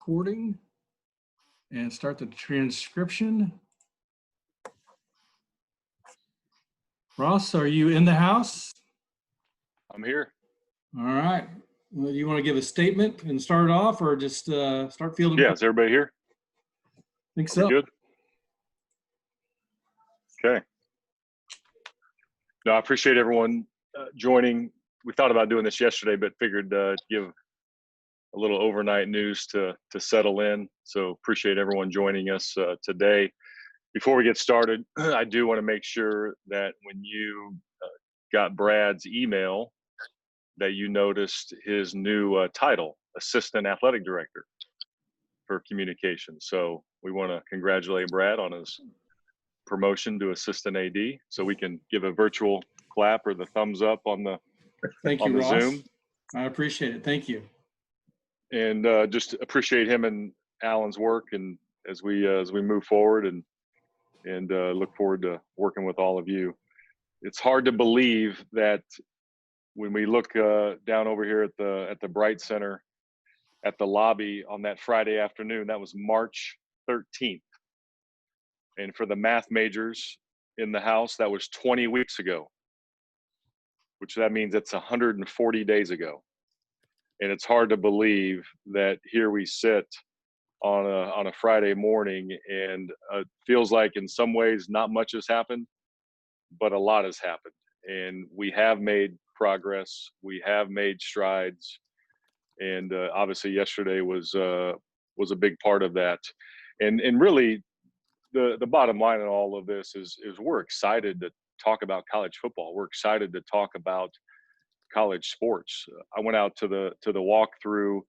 recording and start the transcription. Ross, are you in the house? I'm here. All right. Well, you want to give a statement and start it off, or just start fielding? Yeah, is everybody here? I think Are so. we good? Okay. No, I appreciate everyone joining. We thought about doing this yesterday, but figured give a little overnight news to settle in. So appreciate everyone joining us today. Before we get started, I do want to make sure that when you got Brad's email, that you noticed his new title, Assistant Athletic Director for Communications. So we want to congratulate Brad on his promotion to Assistant AD. So we can give a virtual clap or the thumbs up on the Thank you, Ross. Zoom. I appreciate it. Thank you. And just appreciate him and Alan's work, and as we move forward, and look forward to working with all of you. It's hard to believe that when we look down over here at the Bright Center, at the lobby on that Friday afternoon, that was March 13th. And for the math majors in the house, that was 20 weeks ago, which that means it's 140 days ago. And it's hard to believe that here we sit on a Friday morning, and feels like in some ways not much has happened, but a lot has happened. And we have made progress. We have made strides. And obviously yesterday was a big part of that. And really the bottom line in all of this is we're excited to talk about college football. We're excited to talk about college sports. I went out to the walkthrough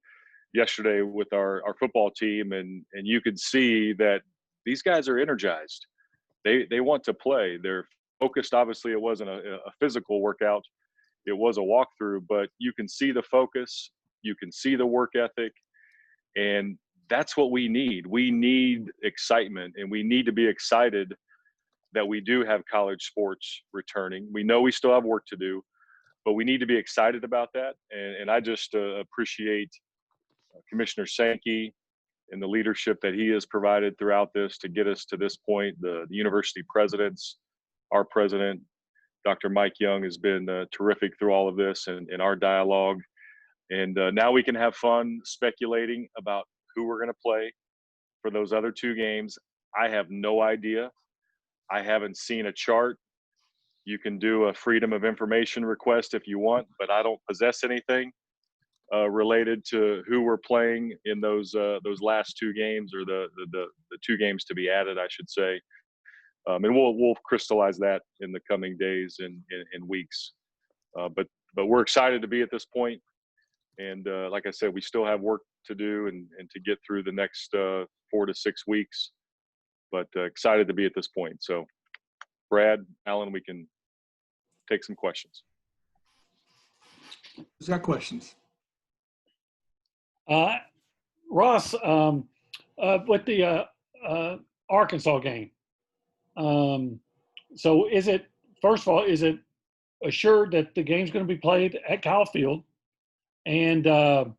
yesterday with our football team, and you could see that these guys are energized. They want to play. They're focused. Obviously it wasn't a physical workout. It was a walkthrough, but you can see the focus, you can see the work ethic, and that's what we need. We need excitement, and we need to be excited that we do have college sports returning. We know we still have work to do, but we need to be excited about that. And I just appreciate Commissioner Sankey and the leadership that he has provided throughout this to get us to this point. The university presidents, our president, Dr. Mike Young, has been terrific through all of this and our dialogue. And now we can have fun speculating about who we're going to play for those other two games. I have no idea. I haven't seen a chart. You can do a freedom of information request if you want, but I don't possess anything related to who we're playing in those last two games, or the two games to be added, I should say. And we'll crystallize that in the coming days and weeks. But we're excited to be at this point. And like I said, we still have work to do and to get through the next 4 to 6 weeks. But excited to be at this point. So, Brad, Alan, we can take some questions. Who's got questions? Ross, with the Arkansas game, so is it, first of all, is it assured that the game's going to be played at Kyle Field? And are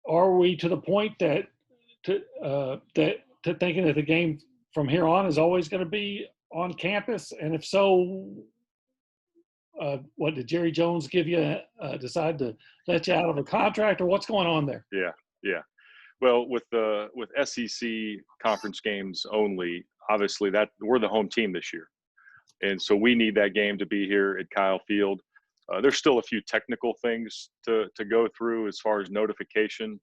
we to the point that thinking that the game from here on is always going to be on campus? And if so, what did Jerry Jones give you decide to let you out of a contract, or what's going on there? Yeah. Well, with SEC conference games only, obviously that we're the home team this year, and so we need that game to be here at Kyle Field. There's still a few technical things to go through as far as notification.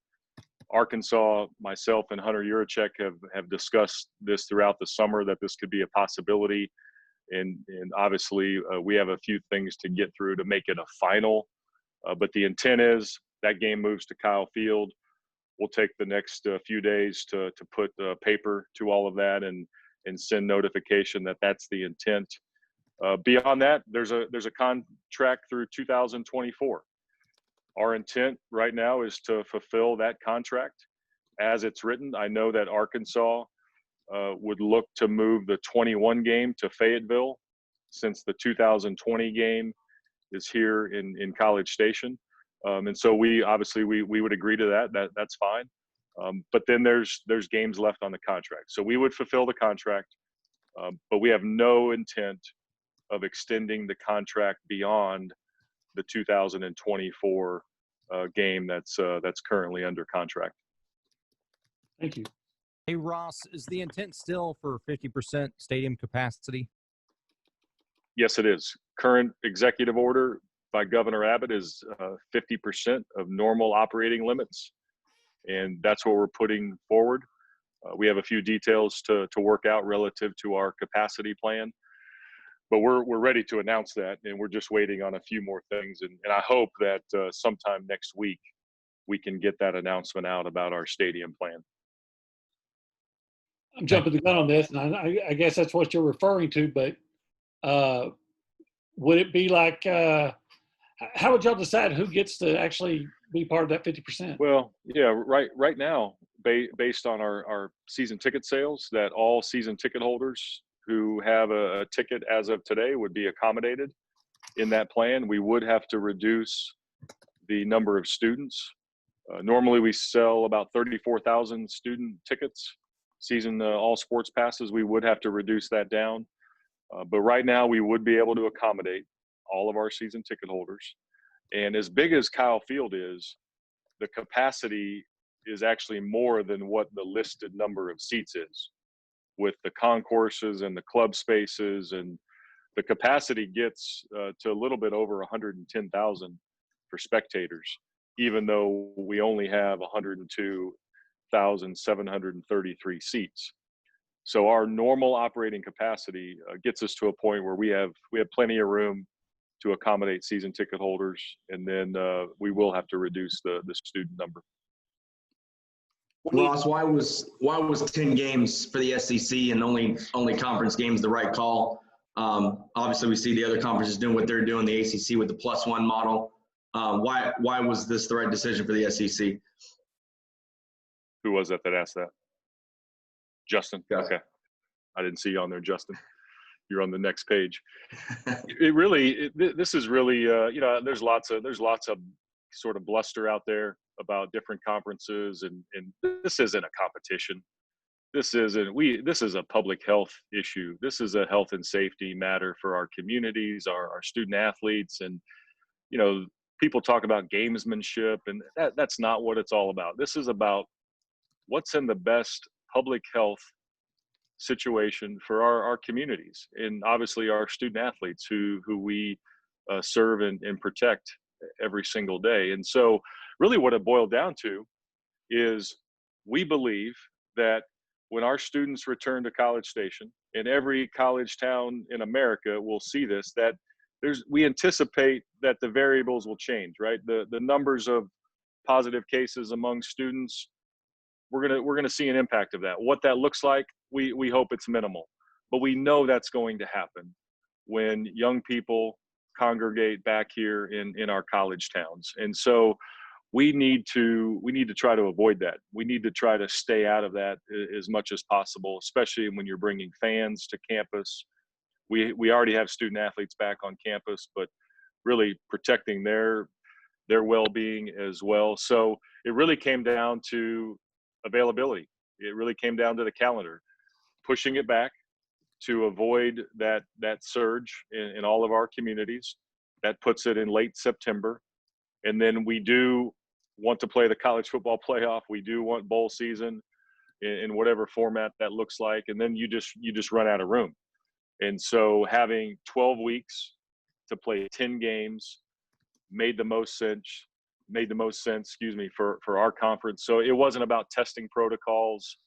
Arkansas, myself, and Hunter Yurachek have discussed this throughout the summer, that this could be a possibility. And obviously we have a few things to get through to make it a final. But the intent is that game moves to Kyle Field. We'll take the next few days to put paper to all of that and send notification that that's the intent. Beyond that, there's a contract through 2024. Our intent right now is to fulfill that contract as it's written. I know that Arkansas would look to move the 21 game to Fayetteville, since the 2020 game is here in College Station. And so we would agree to that. That's fine. But then there's games left on the contract. So we would fulfill the contract, but we have no intent of extending the contract beyond the 2024 game that's currently under contract. Thank you. Hey, Ross, is the intent still for 50% stadium capacity? Yes, it is. Current executive order by Governor Abbott is 50% of normal operating limits, and that's what we're putting forward. We have a few details to work out relative to our capacity plan, but we're ready to announce that, and we're just waiting on a few more things. And I hope that sometime next week we can get that announcement out about our stadium plan. I'm jumping the gun on this, and I guess that's what you're referring to, but would it be like, how would y'all decide who gets to actually be part of that 50%? Well, yeah, right now, based on our season ticket sales, that all season ticket holders who have a ticket as of today would be accommodated in that plan. We would have to reduce the number of students. Normally we sell about 34,000 student tickets, season all sports passes. We would have to reduce that down. But right now we would be able to accommodate all of our season ticket holders. And as big as Kyle Field is, the capacity is actually more than what the listed number of seats is, with the concourses and the club spaces, and the capacity gets to a little bit over 110,000 for spectators, even though we only have 102,733 seats. So our normal operating capacity gets us to a point where we have plenty of room to accommodate season ticket holders, and then we will have to reduce the student number. Ross, why was 10 games for the SEC and only conference games the right call? Obviously, we see the other conferences doing what they're doing, the ACC with the +1 model. Why was this the right decision for the SEC? Who was that asked that? Justin? Yeah. Okay. I didn't see you on there, Justin. You're on the next page. This is really, there's lots of sort of bluster out there about different conferences, and this isn't a competition. This is a public health issue. This is a health and safety matter for our communities, our student athletes, and people talk about gamesmanship, and that's not what it's all about. This is about what's in the best public health situation for our communities, and obviously our student athletes who we serve and protect every single day. And so really what it boiled down to is we believe that when our students return to College Station, and every college town in America will see this, that we anticipate that the variables will change, right? The numbers of positive cases among students, we're gonna see an impact of that. What that looks like, we hope it's minimal, but we know that's going to happen when young people congregate back here in our college towns. And so we need to try to avoid that. We need to try to stay out of that as much as possible, especially when you're bringing fans to campus. We already have student athletes back on campus, but really protecting their well-being as well. So it really came down to availability. It really came down to the calendar, pushing it back to avoid that surge in all of our communities. That puts it in late September. And then we do want to play the college football playoff. We do want bowl season in whatever format that looks like. And then you just run out of room. And so having 12 weeks to play 10 games made the most sense, for our conference. So it wasn't about testing protocols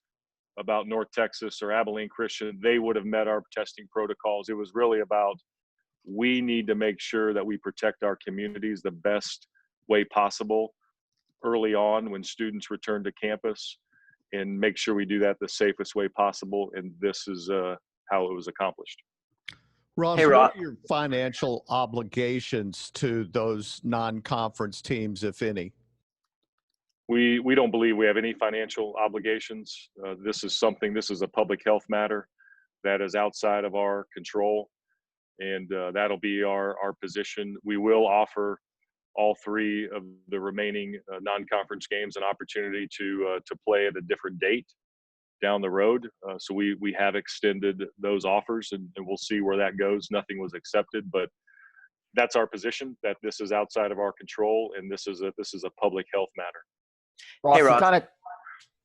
about North Texas or Abilene Christian. They would have met our testing protocols. It was really about, we need to make sure that we protect our communities the best way possible early on when students return to campus, and make sure we do that the safest way possible. And this is how it was accomplished. Ross, Hey, what Ross. are your financial obligations to those non-conference teams, if any? We don't believe we have any financial obligations. This is a public health matter that is outside of our control, and that'll be our position. We will offer all three of the remaining non-conference games an opportunity to play at a different date down the road. So we have extended those offers, and we'll see where that goes. Nothing was accepted, but that's our position, that this is outside of our control, and this is a public health matter. Ross, Hey, you Ross. kind of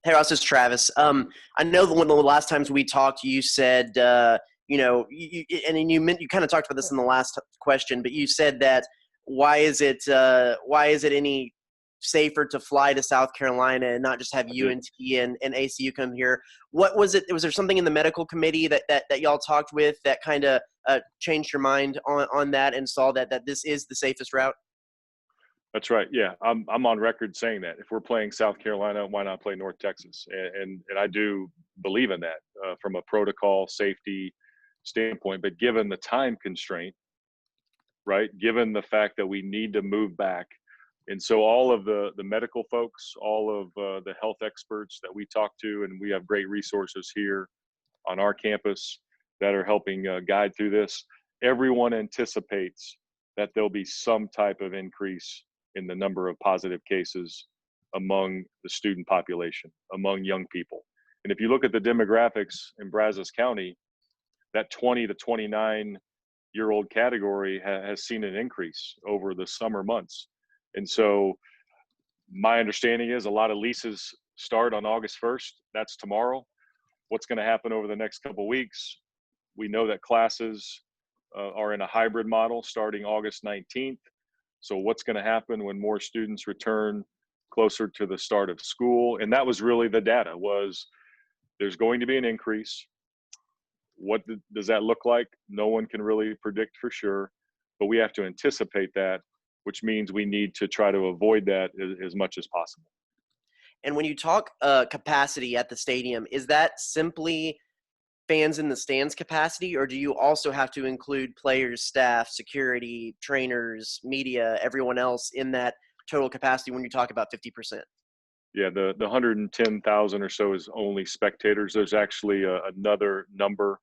Hey, Ross, it's Travis. I know that one of the last times we talked, you said, you know, you kind of talked about this in the last question, but you said that why is it any safer to fly to South Carolina and not just have UNT and ACU come here? What was it? Was there something in the medical committee that y'all talked with that kind of changed your mind on that and saw that this is the safest route? That's right. Yeah, I'm on record saying that if we're playing South Carolina, why not play North Texas? And I do believe in that from a protocol safety standpoint. But given the time constraint, right? Given the fact that we need to move back, and so all of the medical folks, all of the health experts that we talk to, and we have great resources here on our campus that are helping guide through this. Everyone anticipates that there'll be some type of increase in the number of positive cases among the student population, among young people. And if you look at the demographics in Brazos County, that 20 to 29-year-old category has seen an increase over the summer months. And so my understanding is a lot of leases start on August 1st. That's tomorrow. What's going to happen over the next couple of weeks? We know that classes are in a hybrid model starting August 19th. So what's going to happen when more students return closer to the start of school? And that was really the data, was there's going to be an increase. What does that look like? No one can really predict for sure, but we have to anticipate that, which means we need to try to avoid that as much as possible. And when you talk capacity at the stadium, is that simply fans in the stands capacity, or do you also have to include players, staff, security, trainers, media, everyone else in that total capacity when you talk about 50%? Yeah, the 110,000 or so is only spectators. There's actually another number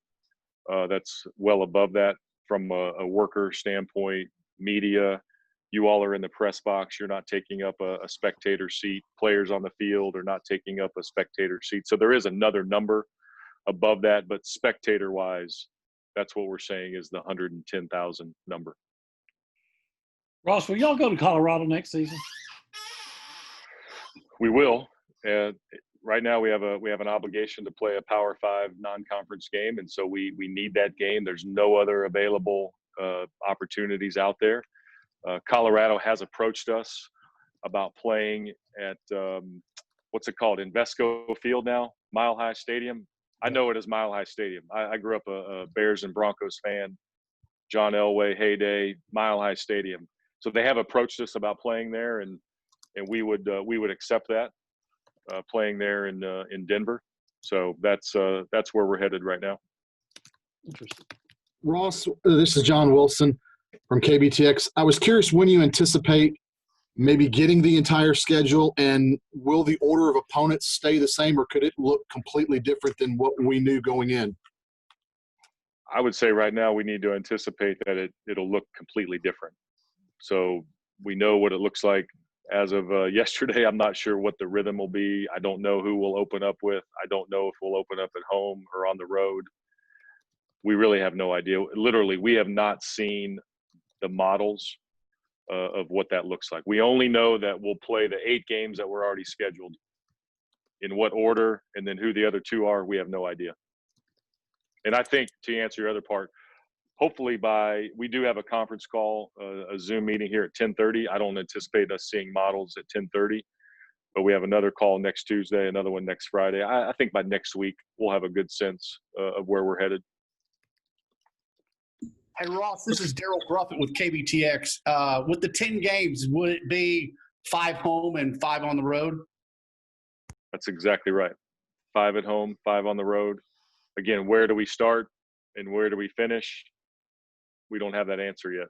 that's well above that from a worker standpoint, media. You all are in the press box. You're not taking up a spectator seat. Players on the field are not taking up a spectator seat. So there is another number above that, but spectator wise, that's what we're saying is the 110,000 number. Ross, will y'all go to Colorado next season? We will. Right now we have an obligation to play a Power 5 non-conference game, and so we need that game. There's no other available opportunities out there. Colorado has approached us about playing at what's it called, Invesco Field now, Mile High Stadium. I know it as Mile High Stadium. I grew up a Bears and Broncos fan. John Elway, heyday, Mile High Stadium. So they have approached us about playing there, and we would accept that playing there in Denver. So that's where we're headed right now. Interesting. Ross, this is John Wilson from KBTX. I was curious when you anticipate maybe getting the entire schedule, and will the order of opponents stay the same, or could it look completely different than what we knew going in? I would say right now we need to anticipate that it'll look completely different. So we know what it looks like as of yesterday. I'm not sure what the rhythm will be. I don't know who we'll open up with. I don't know if we'll open up at home or on the road. We really have no idea. Literally, we have not seen the models of what that looks like. We only know that we'll play the 8 games that were already scheduled. In what order, and then who the other 2 are, we have no idea. And I think, to answer your other part, hopefully we do have a conference call, a Zoom meeting here at 10:30. I don't anticipate us seeing models at 10:30, but we have another call next Tuesday, another one next Friday. I think by next week, we'll have a good sense of where we're headed. Hey, Ross, this is Daryl Gruffett with KBTX. With the 10 games, would it be 5 home and 5 on the road? That's exactly right. 5 at home, 5 on the road. Again, where do we start and where do we finish? We don't have that answer yet.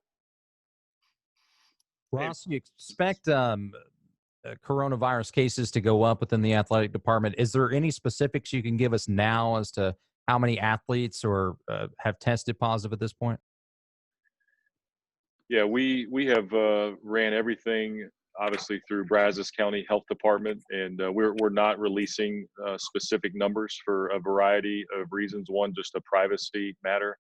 Ross, you expect coronavirus cases to go up within the athletic department. Is there any specifics you can give us now as to how many athletes or have tested positive at this point? Yeah, we have ran everything obviously through Brazos County Health Department, and we're not releasing specific numbers for a variety of reasons. One, just a privacy matter.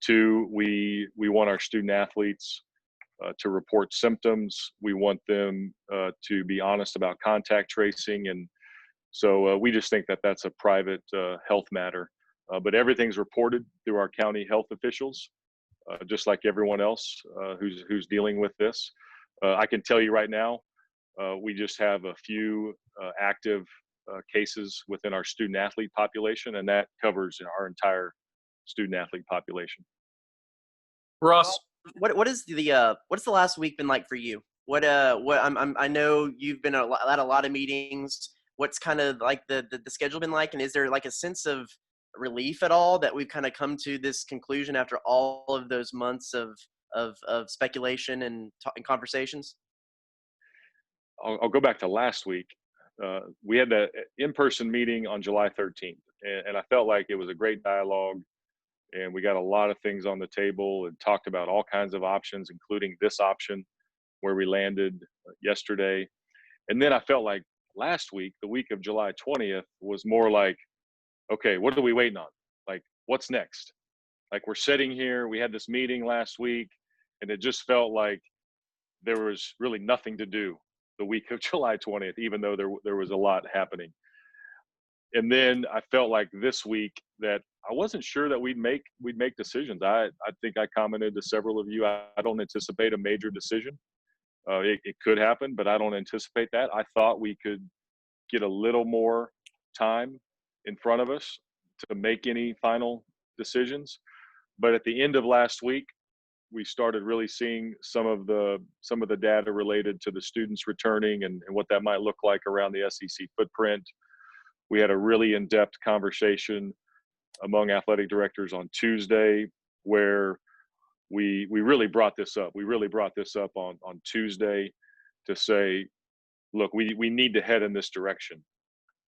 Two, we want our student athletes to report symptoms. We want them to be honest about contact tracing, and so we just think that that's a private health matter. But everything's reported through our county health officials, just like everyone else who's dealing with this. I can tell you right now, we just have a few active cases within our student athlete population, and that covers our entire student athlete population. Ross, What's the last week been like for you? I know you've been at a lot of meetings. What's kind of like the schedule been like, and is there like a sense of relief at all that we've kind of come to this conclusion after all of those months of speculation and conversations? I'll go back to last week. We had the in-person meeting on July 13th, and I felt like it was a great dialogue, and we got a lot of things on the table and talked about all kinds of options, including this option where we landed yesterday. And then I felt like last week, the week of July 20th, was more like, okay, what are we waiting on? Like, what's next? Like, we're sitting here, we had this meeting last week, and it just felt like there was really nothing to do the week of July 20th, even though there was a lot happening. And then I felt like this week that I wasn't sure that we'd make decisions. I think I commented to several of you, I don't anticipate a major decision. It could happen, but I don't anticipate that. I thought we could get a little more time in front of us to make any final decisions. But at the end of last week, we started really seeing some of the data related to the students returning and what that might look like around the SEC footprint. We had a really in-depth conversation among athletic directors on Tuesday where we really brought this up. We really brought this up on Tuesday to say, look, we need to head in this direction.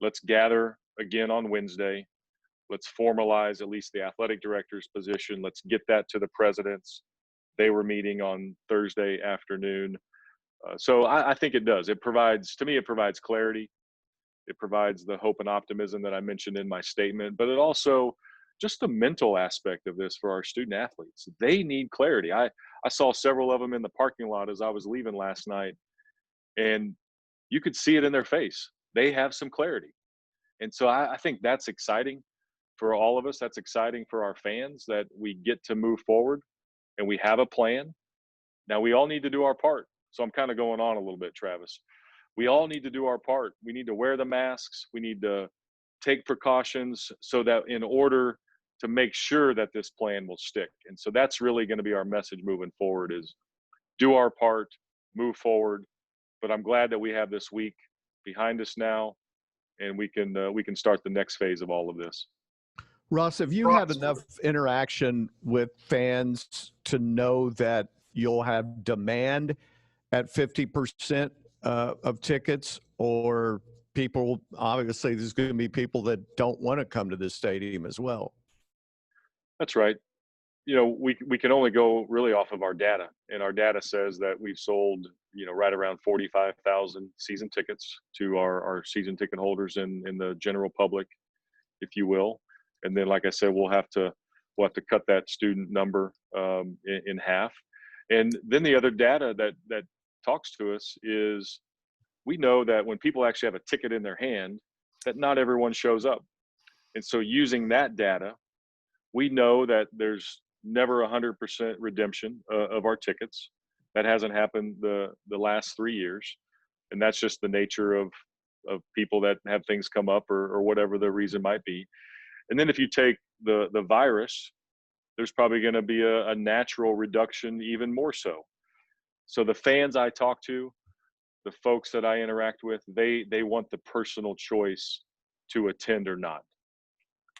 Let's gather again on Wednesday. Let's formalize at least the athletic director's position. Let's get that to the presidents. They were meeting on Thursday afternoon. So I think it does. It provides clarity. It provides the hope and optimism that I mentioned in my statement, but it also just the mental aspect of this for our student athletes. They need clarity. I saw several of them in the parking lot as I was leaving last night, and you could see it in their face. They have some clarity. And so I think that's exciting for all of us. That's exciting for our fans that we get to move forward and we have a plan. Now we all need to do our part. So I'm kind of going on a little bit, Travis. We all need to do our part. We need to wear the masks. We need to take precautions so that in order to make sure that this plan will stick. And so that's really going to be our message moving forward is do our part, move forward. But I'm glad that we have this week behind us now, and we can start the next phase of all of this. Ross, have you had enough interaction with fans to know that you'll have demand at 50% of tickets, or people, obviously there's going to be people that don't want to come to this stadium as well? That's right. You know, we can only go really off of our data, and our data says that we've sold, right around 45,000 season tickets to our season ticket holders in the general public, if you will. And then, like I said, we'll have to cut that student number in half. And then the other data that talks to us is we know that when people actually have a ticket in their hand, that not everyone shows up. And so using that data, we know that there's never 100% redemption of our tickets. That hasn't happened the last 3 years. And that's just the nature of people that have things come up or whatever the reason might be. And then if you take the virus, there's probably going to be a natural reduction even more so. So the fans I talk to, the folks that I interact with, they want the personal choice to attend or not.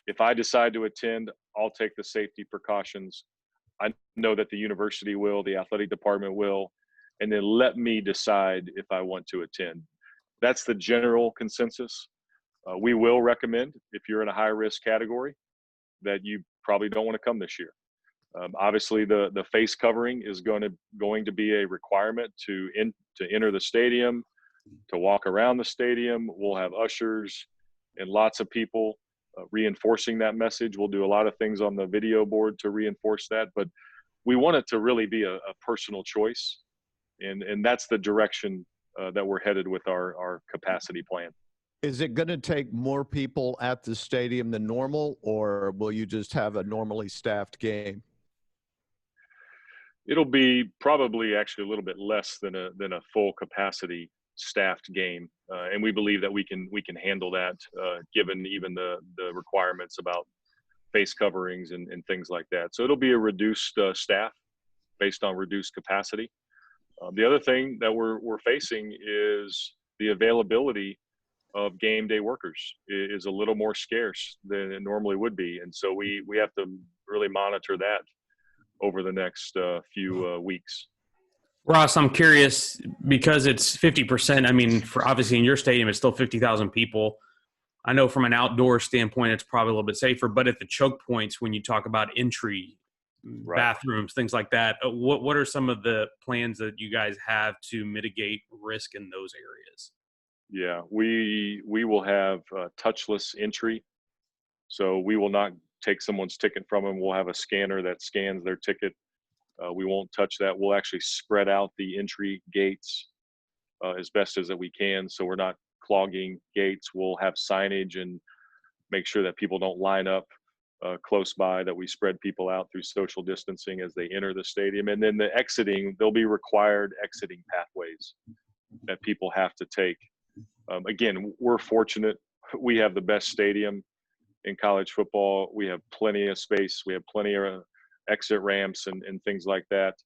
If I decide to attend, I'll take the safety precautions. I know that the university will, the athletic department will, and then let me decide if I want to attend. That's the general consensus. We will recommend, if you're in a high risk category, that you probably don't want to come this year. Obviously, the face covering is going to be a requirement to enter the stadium, to walk around the stadium. We'll have ushers and lots of people reinforcing that message. We'll do a lot of things on the video board to reinforce that, but we want it to really be a personal choice, and that's the direction that we're headed with our capacity plan. Is it going to take more people at the stadium than normal, or will you just have a normally staffed game? It'll be probably actually a little bit less than a full capacity staffed game, and we believe that we can handle that given even the requirements about face coverings and things like that. So it'll be a reduced staff based on reduced capacity. The other thing that we're facing is the availability of game day workers is a little more scarce than it normally would be, and so we have to really monitor that over the next few weeks. Ross, I'm curious because it's 50%. I mean, for obviously in your stadium, it's still 50,000 people. I know from an outdoor standpoint, it's probably a little bit safer, but at the choke points, when you talk about entry, Right. bathrooms, things like that, what are some of the plans that you guys have to mitigate risk in those areas? Yeah, we will have touchless entry. So we will not take someone's ticket from them. We'll have a scanner that scans their ticket. We won't touch that. We'll actually spread out the entry gates as best as that we can, so we're not clogging gates. We'll have signage and make sure that people don't line up close by, that we spread people out through social distancing as they enter the stadium. And then the exiting, there'll be required exiting pathways that people have to take. Again, we're fortunate. We have the best stadium in college football. We have plenty of space. We have plenty of exit ramps and things like that.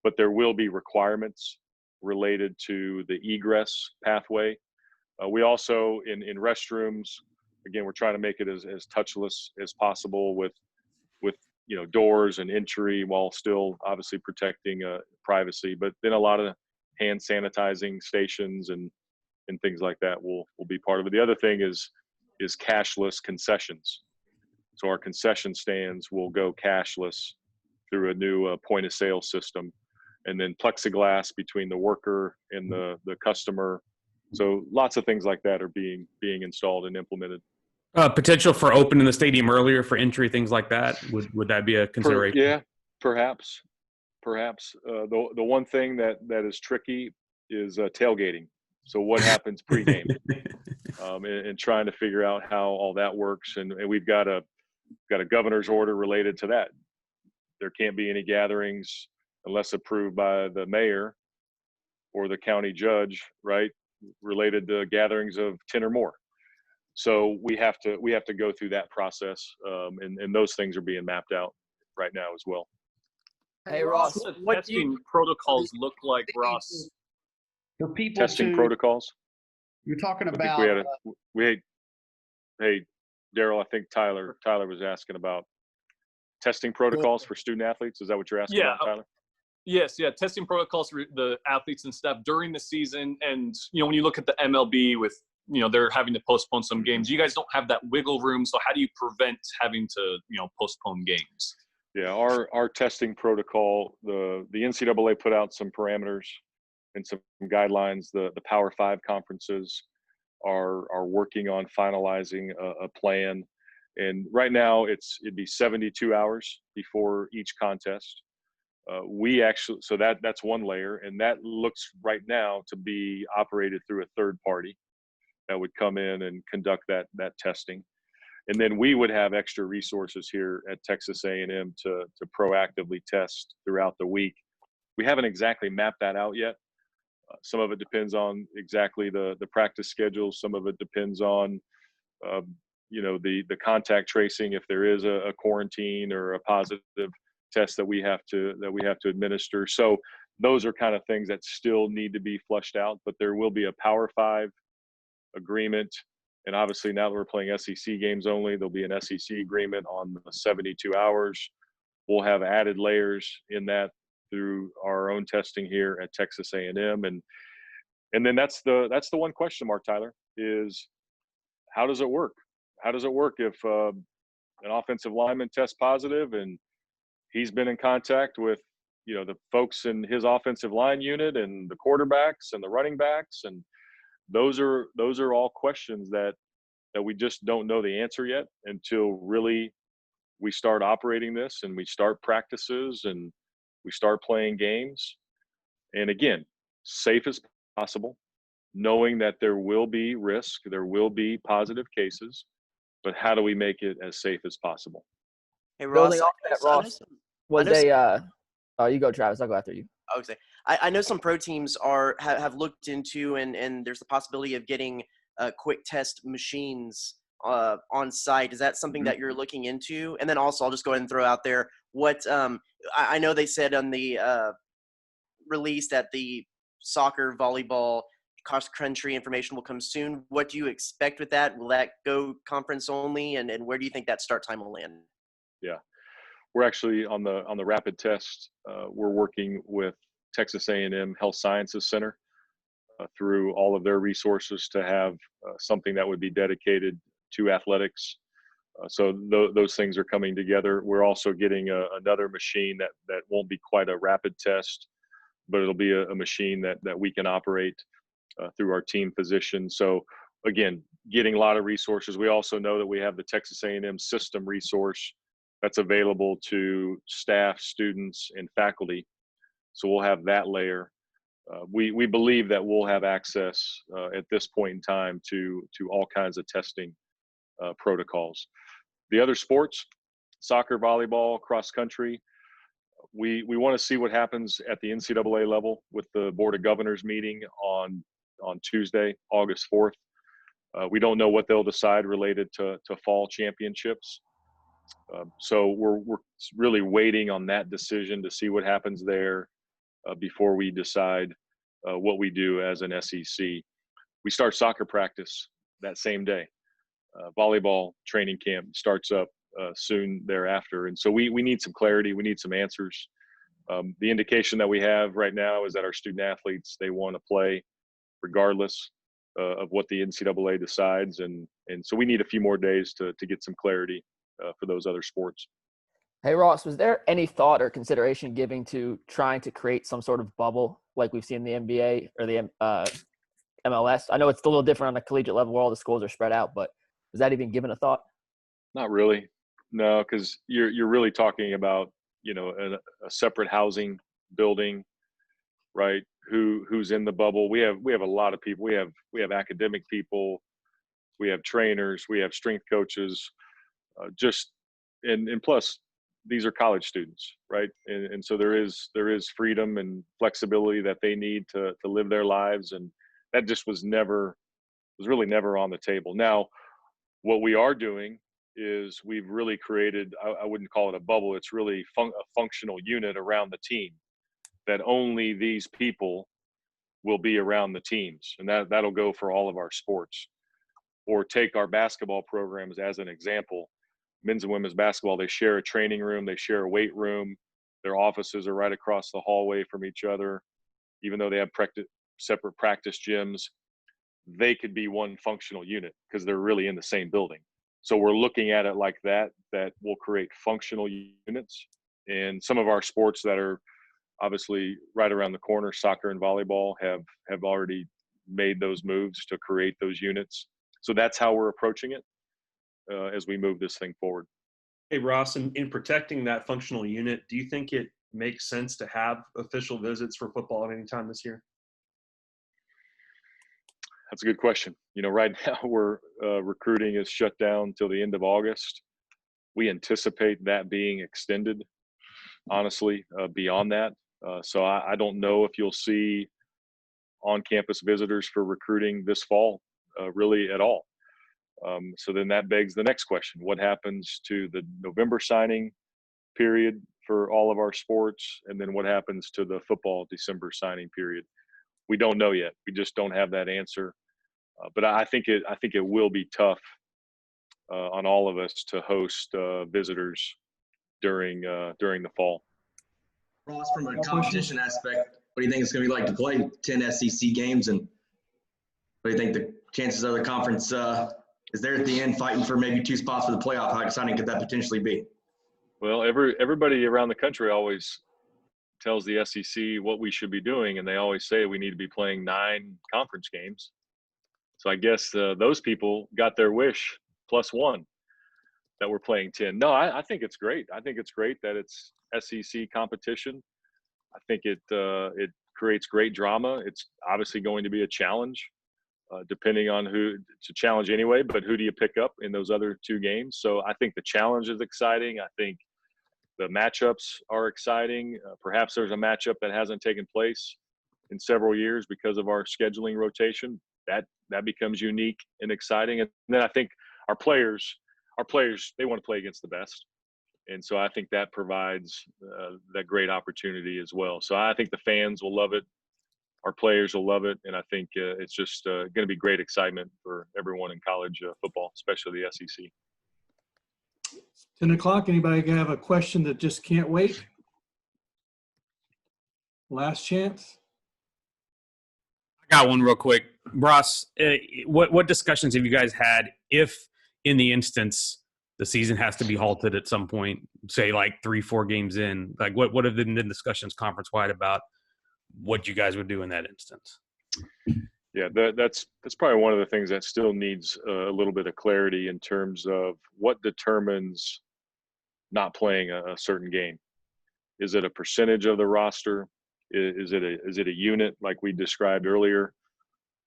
But there will be requirements related to the egress pathway. We also, in restrooms, again, we're trying to make it as touchless as possible with doors and entry while still obviously protecting privacy. But then a lot of hand sanitizing stations and things like that will be part of it. The other thing is cashless concessions. So our concession stands will go cashless through a new point of sale system, and then plexiglass between the worker and the customer. So lots of things like that are being installed and implemented. Potential for opening the stadium earlier for entry, things like that. Would that be a consideration? Yeah, perhaps. The one thing that is tricky is tailgating. So what happens pregame, and trying to figure out how all that works. And we've got a governor's order related to that. There can't be any gatherings unless approved by the mayor or the county judge, right, related to gatherings of 10 or more. So we have to go through that process, and those things are being mapped out right now as well. Hey Ross, What testing protocols look like, Ross? For people Testing protocols. You're talking I think about. Hey, Daryl, I think Tyler was asking about testing protocols for student athletes. Is that what you're asking about, Tyler? Yes, yeah, testing protocols for the athletes and stuff during the season. And, when you look at the MLB with, they're having to postpone some games, you guys don't have that wiggle room. So how do you prevent having to, postpone games? Yeah, our testing protocol, the NCAA put out some parameters and some guidelines. The Power 5 conferences are working on finalizing a plan. And right now it'd be 72 hours before each contest. So that's one layer, and that looks right now to be operated through a third party that would come in and conduct that testing. And then we would have extra resources here at Texas A&M to proactively test throughout the week. We haven't exactly mapped that out yet. Some of it depends on exactly the practice schedule. Some of it depends on the contact tracing, if there is a quarantine or a positive test that we have to administer. So those are kind of things that still need to be flushed out, but there will be a Power 5 agreement. And obviously now that we're playing SEC games only, there'll be an SEC agreement on the 72 hours. We'll have added layers in that through our own testing here at Texas A&M. And then that's the one question mark, Tyler, is how does it work? How does it work if an offensive lineman tests positive and he's been in contact with, the folks in his offensive line unit and the quarterbacks and the running backs. And those are all questions that we just don't know the answer yet until really we start operating this and we start practices and we start playing games. And again, safe as possible, knowing that there will be risk, there will be positive cases, but how do we make it as safe as possible? Hey, Building Ross, off that, Ross, you go, Travis. I'll go after you. Okay. I know some pro teams have looked into and there's the possibility of getting quick test machines on site. Is that something that you're looking into? And then also, I'll just go ahead and throw out there what I know they said on the release that the soccer, volleyball, cross country information will come soon. What do you expect with that? Will that go conference only? And where do you think that start time will land? Yeah, we're actually on the rapid test. We're working with Texas A&M Health Sciences Center through all of their resources to have something that would be dedicated to athletics. So those things are coming together. We're also getting another machine that won't be quite a rapid test, but it'll be a machine that we can operate through our team physician. So again, getting a lot of resources. We also know that we have the Texas A&M system resource that's available to staff, students, and faculty. So we'll have that layer. We believe that we'll have access at this point in time to all kinds of testing protocols. The other sports, soccer, volleyball, cross country, we want to see what happens at the NCAA level with the Board of Governors meeting on Tuesday, August 4th. We don't know what they'll decide related to fall championships. So we're really waiting on that decision to see what happens there before we decide what we do as an SEC. We start soccer practice that same day. Volleyball training camp starts up soon thereafter. And so we need some clarity. We need some answers. The indication that we have right now is that our student athletes, they want to play regardless of what the NCAA decides. And so we need a few more days to get some clarity for those other sports. Hey, Ross, was there any thought or consideration given to trying to create some sort of bubble like we've seen in the NBA or the MLS? I know it's a little different on the collegiate level where all the schools are spread out, but was that even given a thought? Not really. No, because you're really talking about, a separate housing building, right? Who's in the bubble? We have a lot of people. We have academic people, we have trainers, we have strength coaches, and plus these are college students, right? And so there is freedom and flexibility that they need to live their lives, and that just was really never on the table. Now, what we are doing is we've really created, I wouldn't call it a bubble, it's really a functional unit around the team that only these people will be around the teams, and that'll go for all of our sports. Or take our basketball programs as an example. Men's and women's basketball, they share a training room, they share a weight room, their offices are right across the hallway from each other. Even though they have separate practice gyms, they could be one functional unit because they're really in the same building. So we're looking at it like that will create functional units. And some of our sports that are obviously right around the corner, soccer and volleyball, have already made those moves to create those units. So that's how we're approaching it as we move this thing forward. Hey, Ross, in protecting that functional unit, do you think it makes sense to have official visits for football at any time this year? That's a good question. Right now we're recruiting is shut down till the end of August. We anticipate that being extended, honestly, beyond that. So I don't know if you'll see on-campus visitors for recruiting this fall, really at all. So then that begs the next question. What happens to the November signing period for all of our sports? And then what happens to the football December signing period? We don't know yet. We just don't have that answer. But I think it will be tough on all of us to host visitors during the fall. Ross, from a competition aspect, what do you think it's going to be like to play 10 SEC games? And what do you think the chances of the conference is there at the end fighting for maybe 2 spots for the playoff? How exciting could that potentially be? Well, everybody around the country always tells the SEC what we should be doing, and they always say we need to be playing 9 conference games. So I guess those people got their wish +1 that we're playing 10. No, I think it's great. I think it's great that it's SEC competition. I think it creates great drama. It's obviously going to be a challenge, depending on who to challenge anyway. But who do you pick up in those other 2 games? So I think the challenge is exciting. I think the matchups are exciting. Perhaps there's a matchup that hasn't taken place in several years because of our scheduling rotation. That becomes unique and exciting. And then I think our players, they want to play against the best. And so I think that provides that great opportunity as well. So I think the fans will love it. Our players will love it. And I think it's just going to be great excitement for everyone in college football, especially the SEC. 10 o'clock. Anybody have a question that just can't wait? Last chance. I got one real quick. Ross, what discussions have you guys had if, in the instance, the season has to be halted at some point, say like 3-4 games in? Like, what have been the discussions conference-wide about what you guys would do in that instance? Yeah, that's probably one of the things that still needs a little bit of clarity in terms of what determines not playing a certain game. Is it a percentage of the roster? Is it a unit like we described earlier,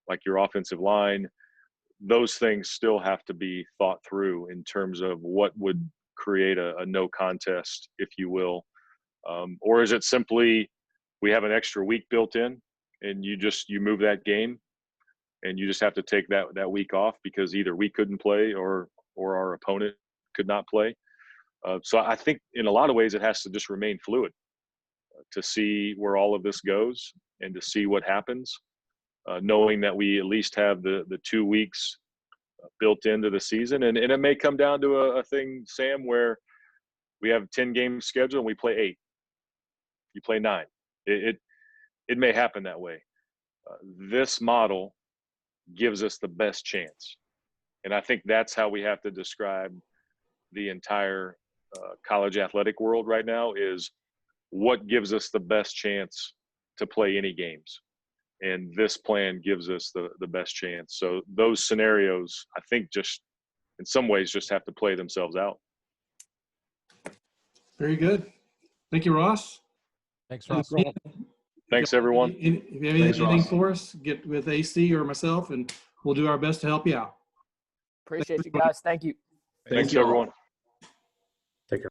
like your offensive line? Those things still have to be thought through in terms of what would create a no contest, if you will. Or is it simply we have an extra week built in and you move that game and you just have to take that week off because either we couldn't play or our opponent could not play. So I think in a lot of ways it has to just remain fluid to see where all of this goes and to see what happens, knowing that we at least have the 2 weeks built into the season. And it may come down to a thing, Sam, where we have 10 games scheduled and we play 8. You play 9. It may happen that way. This model gives us the best chance. And I think that's how we have to describe the entire college athletic world right now, is what gives us the best chance to play any games. And this plan gives us the best chance. So those scenarios, I think, just in some ways just have to play themselves out. Very good. Thank you, Ross. Thanks, Ross. Thanks, everyone. If you have anything for us, get with AC or myself, and we'll do our best to help you out. Appreciate you guys. Thank you. Thanks, everyone. Take care.